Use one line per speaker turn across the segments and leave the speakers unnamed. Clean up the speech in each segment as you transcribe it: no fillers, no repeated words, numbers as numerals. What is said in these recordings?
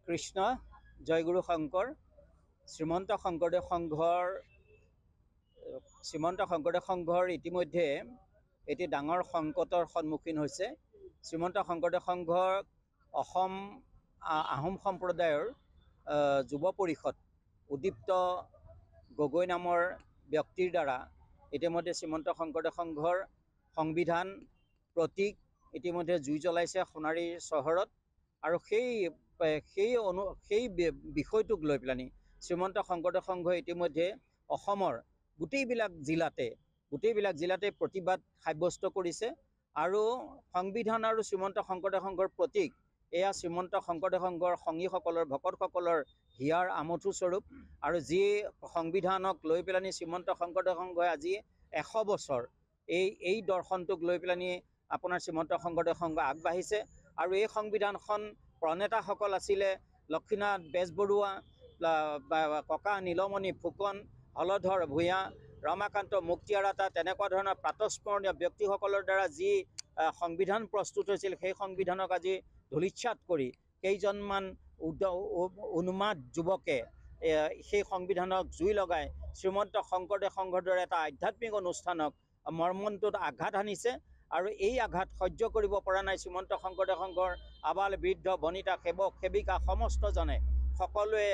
কৃষ্ণ জয়গুৰু শংকৰ শ্ৰীমন্ত শংকৰদেৱ সংঘৰ ইতিমধ্যে এটি ডাঙৰ সংকটৰ সন্মুখীন হৈছে। শ্ৰীমন্ত শংকৰদেৱ সংঘৰ অসম আহোম সম্প্ৰদায়ৰ যুৱ পৰিষদ উদীপ্ত গগৈ নামৰ ব্যক্তিৰ দ্বাৰা ইতিমধ্যে শ্ৰীমন্ত শংকৰদেৱ সংঘৰ সংবিধান প্ৰতীক ইতিমধ্যে জুই জ্বলাইছে সোণাৰী চহৰত। আৰু সেই বিষয়টোক লৈ পেলানি শ্ৰীমন্ত শংকৰদেৱ সংঘই ইতিমধ্যে অসমৰ গোটেইবিলাক জিলাতে প্ৰতিবাদ সাব্যস্ত কৰিছে। আৰু সংবিধান আৰু শ্ৰীমন্ত শংকৰদেৱ সংঘৰ প্ৰতীক এয়া শ্ৰীমন্ত শংকৰদেৱ সংঘৰ সংগীসকলৰ ভকতসকলৰ হিয়াৰ আমঠু স্বৰূপ। আৰু যি সংবিধানক লৈ পেলানি শ্ৰীমন্ত শংকৰদেৱ সংঘই আজি 100 বছৰ এই দৰ্শনটোক লৈ পেলানি আপোনাৰ শ্ৰীমন্ত শংকৰদেৱ সংঘ আগবাঢ়িছে। আৰু এই সংবিধানখন প্ৰণেতাসকল আছিলে লক্ষ্মীনাথ বেজবৰুৱা, ককা নীলমণি ফুকন, হলধৰ ভূঞা, ৰমাকান্ত মুক্তিয়াৰাতা, তেনেকুৱা ধৰণৰ প্ৰাতঃস্মৰণীয় ব্যক্তিসকলৰ দ্বাৰা যি সংবিধান প্ৰস্তুত হৈছিল, সেই সংবিধানক আজি ধূলিচ্ছাত কৰি কেইজনমান উন্মাদ যুৱকে সেই সংবিধানক জুই লগাই শ্ৰীমন্ত শংকৰদেৱ সংঘৰ দৰে এটা আধ্যাত্মিক অনুষ্ঠানক মৰ্মন্তুত আঘাত হানিছে। আৰু এই আঘাত সহ্য কৰিব পৰা নাই শ্ৰীমন্ত শংকৰদেৱ সংঘৰ আবাল বৃদ্ধ বনিতা সেৱক সেৱিকা সমস্তজনে সকলোৱে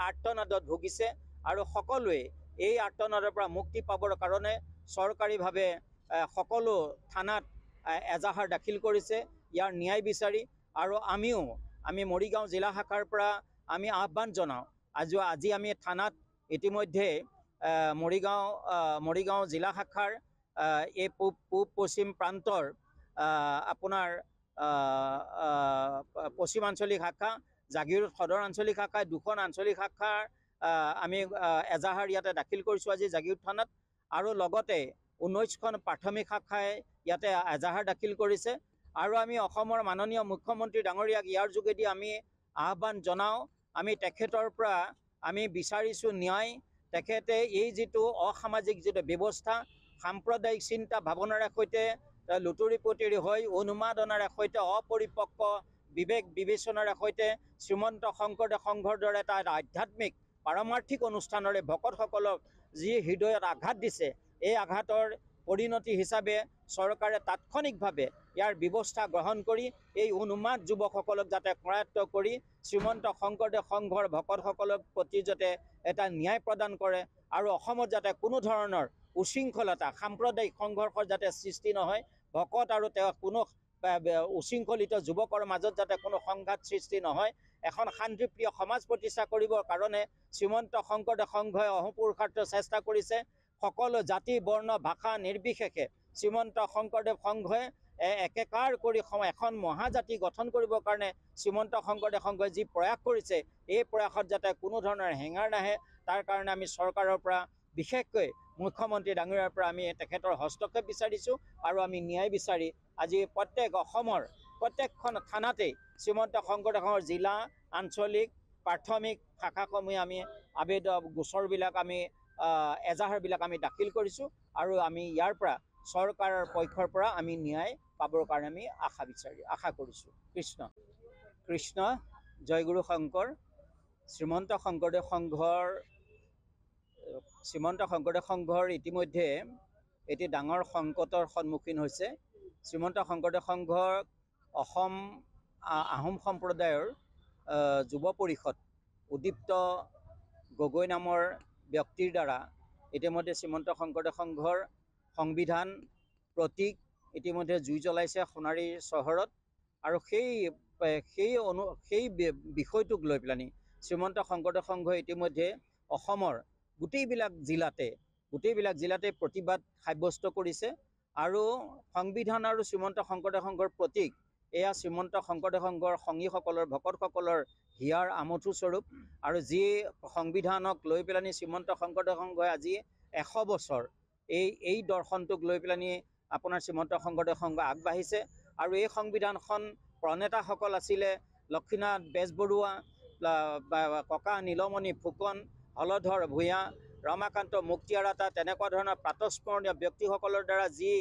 আৰ্তনাদত ভুগিছে। আৰু সকলোৱে এই আৰ্তনাদৰ পৰা মুক্তি পাবৰ কাৰণে চৰকাৰীভাৱে সকলো থানাত এজাহাৰ দাখিল কৰিছে ইয়াৰ ন্যায় বিচাৰি। আৰু আমি মৰিগাঁও জিলা শাখাৰ পৰা আমি আহ্বান জনাওঁ, আজি আমি থানাত ইতিমধ্যে মৰিগাঁও জিলা শাখাৰ এই পূব পশ্চিম প্ৰান্তৰ আপোনাৰ পশ্চিম আঞ্চলিক শাখা, জাগিৰোড সদৰ আঞ্চলিক শাখা, দুখন আঞ্চলিক শাখাৰ আমি এজাহাৰ ইয়াতে দাখিল কৰিছোঁ আজি জাগিৰোড থানাত। আৰু লগতে 19খন প্ৰাথমিক শাখাই ইয়াতে এজাহাৰ দাখিল কৰিছে। আৰু আমি অসমৰ মাননীয় মুখ্যমন্ত্ৰী ডাঙৰীয়াক ইয়াৰ যোগেদি আমি আহ্বান জনাওঁ, আমি তেখেতৰ পৰা আমি বিচাৰিছোঁ ন্যায়। তেখেতে এই যিটো অসামাজিক যিটো ব্যৱস্থা, সাম্প্ৰদায়িক চিন্তা ভাৱনাৰে সৈতে লুতুৰি পুতুৰি হৈ উন্মাদনাৰে সৈতে অপৰিপক্ক বিবেক বিবেচনাৰে সৈতে শ্ৰীমন্ত শংকৰদেৱ সংঘৰ দৰে এটা আধ্যাত্মিক পাৰমাৰ্থিক অনুষ্ঠানৰে ভকতসকলক যি হৃদয়ত আঘাত দিছে, এই আঘাতৰ পৰিণতি হিচাপে চৰকাৰে তাৎক্ষণিকভাৱে ইয়াৰ ব্যৱস্থা গ্ৰহণ কৰি এই উন্মাদ যুৱকসকলক যাতে কৰায়ত্ব কৰি শ্ৰীমন্ত শংকৰদেৱ সংঘৰ ভকতসকলৰ প্ৰতি যাতে এটা ন্যায় প্ৰদান কৰে। আৰু অসমত যাতে কোনো ধৰণৰ উশৃংখলতা সাম্প্ৰদায়িক সংঘৰ্ষৰ যাতে সৃষ্টি নহয়, ভকত আৰু তেওঁ কোনো উশৃংখলিত যুৱকৰ মাজত যাতে কোনো সংঘাত সৃষ্টি নহয়, এখন শান্তিপ্ৰিয় সমাজ প্ৰতিষ্ঠা কৰিবৰ কাৰণে শ্ৰীমন্ত শংকৰদেৱ সংঘই অহোপুৰুষাৰ্থ চেষ্টা কৰিছে। সকলো জাতি বৰ্ণ ভাষা নিৰ্বিশেষে শ্ৰীমন্ত শংকৰদেৱ সংঘই একেকাৰ কৰি এখন মহাজাতি গঠন কৰিবৰ কাৰণে শ্ৰীমন্ত শংকৰদেৱ সংঘই যি প্ৰয়াস কৰিছে, এই প্ৰয়াসত যাতে কোনো ধৰণৰ হেঙাৰ নাহে, তাৰ কাৰণে আমি চৰকাৰৰ পৰা বিশেষকৈ মুখ্যমন্ত্ৰী ডাঙৰীয়াৰ পৰা আমি তেখেতৰ হস্তক্ষেপ বিচাৰিছোঁ। আৰু আমি ন্যায় বিচাৰি আজি অসমৰ প্ৰত্যেকখন থানাতেই শ্ৰীমন্ত শংকৰদেৱ সংঘৰ জিলা আঞ্চলিক প্ৰাথমিক শাখাসমূহে আমি গোচৰবিলাক আমি এজাহাৰবিলাক আমি দাখিল কৰিছোঁ। আৰু আমি ইয়াৰ পৰা চৰকাৰৰ পক্ষৰ পৰা আমি ন্যায় পাবৰ কাৰণে আমি আশা কৰিছোঁ। কৃষ্ণ জয়গুৰু শংকৰ শ্ৰীমন্ত শংকৰদেৱ সংঘৰ ইতিমধ্যে এটি ডাঙৰ সংকটৰ সন্মুখীন হৈছে। শ্ৰীমন্ত শংকৰদেৱ সংঘৰ অসম আহোম সম্প্ৰদায়ৰ যুৱ পৰিষদ উদীপ্ত গগৈ নামৰ ব্যক্তিৰ দ্বাৰা ইতিমধ্যে শ্ৰীমন্ত শংকৰদেৱ সংঘৰ সংবিধান প্ৰতীক ইতিমধ্যে জুই জ্বলাইছে সোণাৰী চহৰত। আৰু সেই বিষয়টোক লৈ পেলানি শ্ৰীমন্ত শংকৰদেৱ সংঘই ইতিমধ্যে অসমৰ গোটেইবিলাক জিলাতে প্ৰতিবাদ সাব্যস্ত কৰিছে। আৰু সংবিধান আৰু শ্ৰীমন্ত শংকৰদেৱ সংঘৰ প্ৰতীক এয়া শ্ৰীমন্ত শংকৰদেৱ সংঘৰ সংগীসকলৰ ভকতসকলৰ হিয়াৰ আমঠু স্বৰূপ। আৰু যি সংবিধানক লৈ পেলানি শ্ৰীমন্ত শংকৰদেৱ সংঘই আজি 100 বছৰ এই দৰ্শনটোক লৈ পেলানি আপোনাৰ শ্ৰীমন্ত শংকৰদেৱ সংঘ আগবাঢ়িছে। আৰু এই সংবিধানখন প্ৰণেতাসকল আছিলে লক্ষ্মীনাথ বেজবৰুৱা, ককা নীলমণি ফুকন, হলধৰ ভূঞা, ৰমাকান্ত মুক্তিয়াৰাতা, তেনেকুৱা ধৰণৰ প্ৰাতঃস্মৰণীয় ব্যক্তিসকলৰ দ্বাৰা যি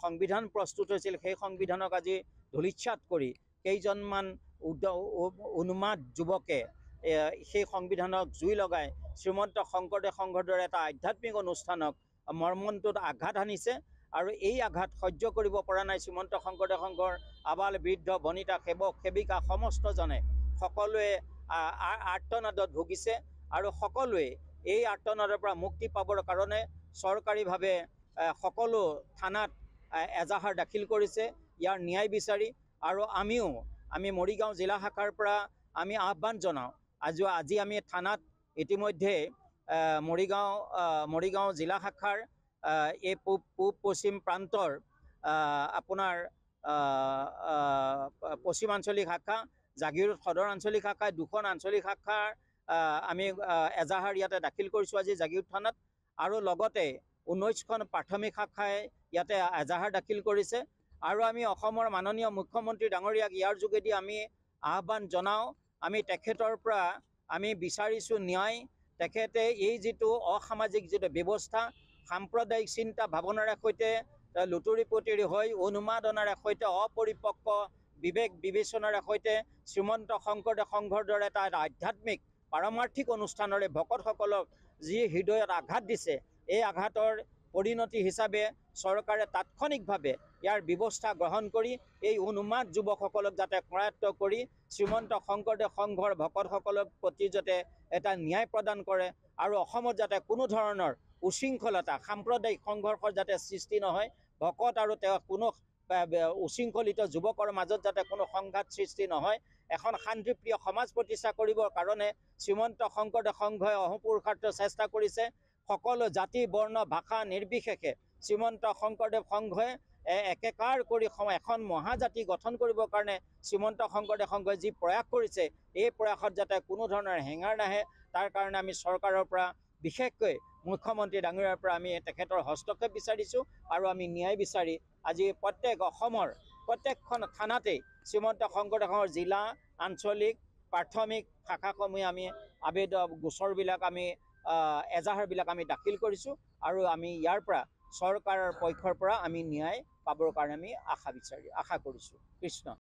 সংবিধান প্ৰস্তুত হৈছিল, সেই সংবিধানক আজি ধূলিচ্ছাত কৰি কেইজনমান উন্মাদ যুৱকে সেই সংবিধানক জুই লগাই শ্ৰীমন্ত শংকৰদেৱ সংঘৰ দৰে এটা আধ্যাত্মিক অনুষ্ঠানক মৰ্মন্তুত আঘাত হানিছে আৰু এই আঘাত সহ্য কৰিব পৰা নাই শ্ৰীমন্ত শংকৰদেৱ সংঘৰ আবাল বৃদ্ধ বনিতা সেৱক সেৱিকা সমস্তজনে সকলোৱে আৰ্তনাদত ভুগিছে আৰু সকলোৱে এই আৰ্তনাদৰ পৰা মুক্তি পাবৰ কাৰণে চৰকাৰীভাৱে সকলো থানাত এজাহাৰ দাখিল কৰিছে ইয়াৰ ন্যায় বিচাৰি আৰু আমি মৰিগাঁও জিলা শাখাৰ পৰা আমি আহ্বান জনাওঁ আজি আমি থানাত ইতিমধ্যে মৰিগাঁও জিলা শাখাৰ এই পূব পশ্চিম প্ৰান্তৰ আপোনাৰ পশ্চিম আঞ্চলিক শাখা জাগিৰোড সদৰ আঞ্চলিক শাখাই দুখন আঞ্চলিক শাখাৰ আমি এজাহাৰ ইয়াতে দাখিল কৰিছোঁ আজি জাগিৰোড থানাত আৰু লগতে 19খন প্ৰাথমিক শাখাই ইয়াতে এজাহাৰ দাখিল কৰিছে আৰু আমি অসমৰ মাননীয় মুখ্যমন্ত্ৰী ডাঙৰীয়াক ইয়াৰ যোগেদি আমি আহ্বান জনাওঁ আমি তেখেতৰ পৰা আমি বিচাৰিছোঁ ন্যায় তেখেতে এই যিটো অসামাজিক যিটো ব্যৱস্থা সাম্প্ৰদায়িক চিন্তা ভাৱনাৰে সৈতে লুতুৰি পুতুৰি হৈ উন্মাদনাৰে সৈতে অপৰিপক্ক বিবেক বিবেচনাৰে সৈতে শ্ৰীমন্ত শংকৰদেৱ সংঘৰ দৰে এটা আধ্যাত্মিক পাৰমাৰ্থিক অনুষ্ঠানৰে ভকতসকলক যি হৃদয়ত আঘাত দিছে এই আঘাতৰ পৰিণতি হিচাপে চৰকাৰে তাৎক্ষণিকভাৱে ইয়াৰ ব্যৱস্থা গ্ৰহণ কৰি এই উন্মাদ যুৱকসকলক যাতে কৰায়ত্ব কৰি শ্ৰীমন্ত শংকৰদেৱ সংঘৰ ভকতসকলৰ প্ৰতি যাতে এটা ন্যায় প্ৰদান কৰে আৰু অসমত যাতে কোনো ধৰণৰ উশৃংখলতা সাম্প্ৰদায়িক সংঘৰ্ষৰ যাতে সৃষ্টি নহয় ভকত আৰু তেওঁ কোনো উশৃংখলিত যুৱকৰ মাজত যাতে কোনো সংঘাত সৃষ্টি নহয় এখন শান্তিপ্ৰিয় সমাজ প্ৰতিষ্ঠা কৰিবৰ কাৰণে শ্ৰীমন্ত শংকৰদেৱ সংঘই অহোপুৰুষাৰ্থ চেষ্টা কৰিছে সকলো জাতি বৰ্ণ ভাষা নিৰ্বিশেষে শ্ৰীমন্ত শংকৰদেৱ সংঘই একেকাৰ কৰি এখন মহাজাতি গঠন কৰিবৰ কাৰণে শ্ৰীমন্ত শংকৰদেৱ সংঘই যি প্ৰয়াস কৰিছে এই প্ৰয়াসত যাতে কোনো ধৰণৰ হেঙাৰ নাহে তাৰ কাৰণে আমি চৰকাৰৰ পৰা বিশেষকৈ মুখ্যমন্ত্ৰী ডাঙৰীয়াৰ পৰা আমি তেখেতৰ হস্তক্ষেপ বিচাৰিছোঁ আৰু আমি ন্যায় বিচাৰি আজি অসমৰ প্ৰত্যেকখন থানাতেই শ্ৰীমন্ত শংকৰদেৱ সংঘৰ জিলা আঞ্চলিক প্ৰাথমিক শাখাসমূহে আমি গোচৰবিলাক আমি এজাহাৰবিলাক আমি দাখিল কৰিছোঁ আৰু আমি ইয়াৰ পৰা চৰকাৰৰ পক্ষৰ পৰা আমি ন্যায় পাবৰ কাৰণে আমি আশা কৰিছোঁ। কৃষ্ণ।